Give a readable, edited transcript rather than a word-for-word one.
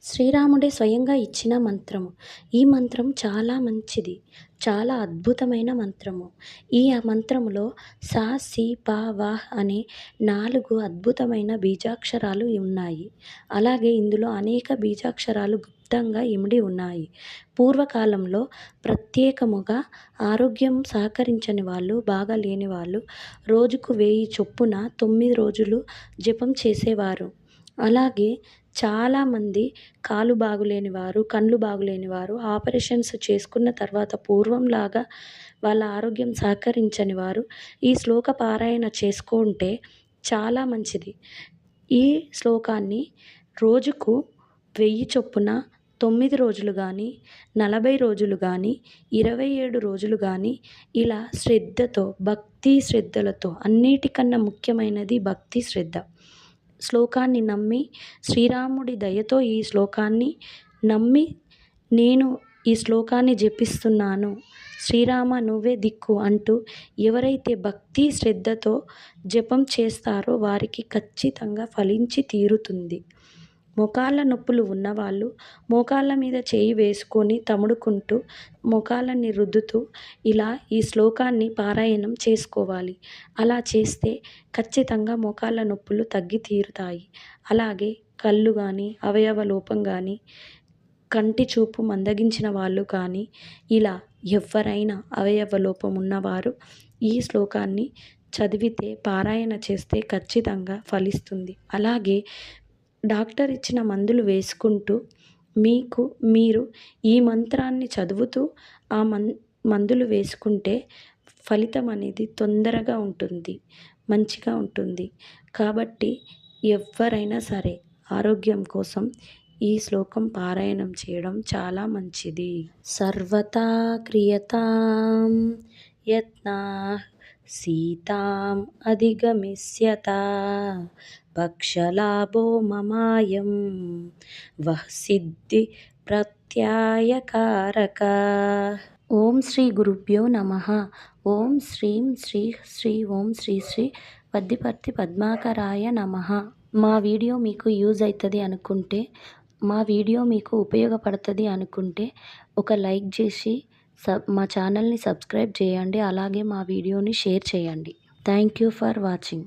శ్రీరాముడే స్వయంగా ఇచ్చిన మంత్రము. ఈ మంత్రం చాలా మంచిది. చాలా అద్భుతమైన మంత్రము. ఈ మంత్రములో సా, సి, ప, వ అనే 4 అద్భుతమైన బీజాక్షరాలు ఉన్నాయి. అలాగే ఇందులో అనేక బీజాక్షరాలు గుప్తంగా ఇమిడి ఉన్నాయి. పూర్వకాలంలో ప్రత్యేకముగా ఆరోగ్యం సహకరించని వాళ్ళు, బాగాలేని వాళ్ళు రోజుకు 1000 చొప్పున 9 రోజులు జపం చేసేవారు. అలాగే చాలామంది కాలు బాగులేని వారు, కళ్ళు బాగులేని వారు ఆపరేషన్స్ చేసుకున్న తర్వాత పూర్వంలాగా వాళ్ళ ఆరోగ్యం సహకరించని వారు ఈ శ్లోక పారాయణ చేసుకుంటే చాలా మంచిది. ఈ శ్లోకాన్ని రోజుకు 1000 చొప్పున 9 రోజులు గానీ, 40 రోజులు గానీ, 27 రోజులు గానీ ఇలా శ్రద్ధతో, భక్తి శ్రద్ధలతో అన్నిటికన్నా ముఖ్యమైనది భక్తి శ్రద్ధ. శ్లోకాన్ని నమ్మి శ్రీరాముడి దయతో ఈ శ్లోకాన్ని నమ్మి నేను ఈ శ్లోకాన్ని జపిస్తున్నాను, శ్రీరామ నువ్వే దిక్కు అంటూ ఎవరైతే భక్తి శ్రద్ధతో జపం చేస్తారో వారికి ఖచ్చితంగా ఫలించి తీరుతుంది. మోకాళ్ళ నొప్పులు ఉన్నవాళ్ళు మోకాళ్ళ మీద చేయి వేసుకొని తముడుకుంటూ మోకాళ్ళని రుద్దుతూ ఇలా ఈ శ్లోకాన్ని పారాయణం చేసుకోవాలి. అలా చేస్తే ఖచ్చితంగా మోకాళ్ళ నొప్పులు తగ్గి తీరుతాయి. అలాగే కళ్ళు కానీ, అవయవ లోపం కానీ, కంటి చూపు మందగించిన వాళ్ళు కానీ ఇలా ఎవ్వరైనా అవయవ లోపం ఉన్నవారు ఈ శ్లోకాన్ని చదివితే పారాయణ చేస్తే ఖచ్చితంగా ఫలిస్తుంది. అలాగే డాక్టర్ ఇచ్చిన మందులు వేసుకుంటూ మీరు ఈ మంత్రాన్ని చదువుతూ ఆ మందులు వేసుకుంటే ఫలితం అనేది తొందరగా ఉంటుంది, మంచిగా ఉంటుంది. కాబట్టి ఎవ్వరైనా సరే ఆరోగ్యం కోసం ఈ శ్లోకం పారాయణం చేయడం చాలా మంచిది. సర్వతా క్రియతాం యత్నాః సీతాం అధిగమిష్యతా భక్ష్యలాభో మమాయం వః సిద్ధి ప్రత్యయకారకః. ఓం శ్రీ గురుభ్యో నమః. ఓం శ్రీం శ్రీ శ్రీ ఓం శ్రీ శ్రీ వద్దిపర్తి పద్మాకరాయ నమః. మా వీడియో మీకు యూజ్ అవుతుంది అనుకుంటే, మా వీడియో మీకు ఉపయోగపడుతుంది అనుకుంటే ఒక లైక్ చేసి మా ఛానల్ని సబ్స్క్రైబ్ చేయండి. అలాగే మా వీడియోని షేర్ చేయండి. Thank you for watching.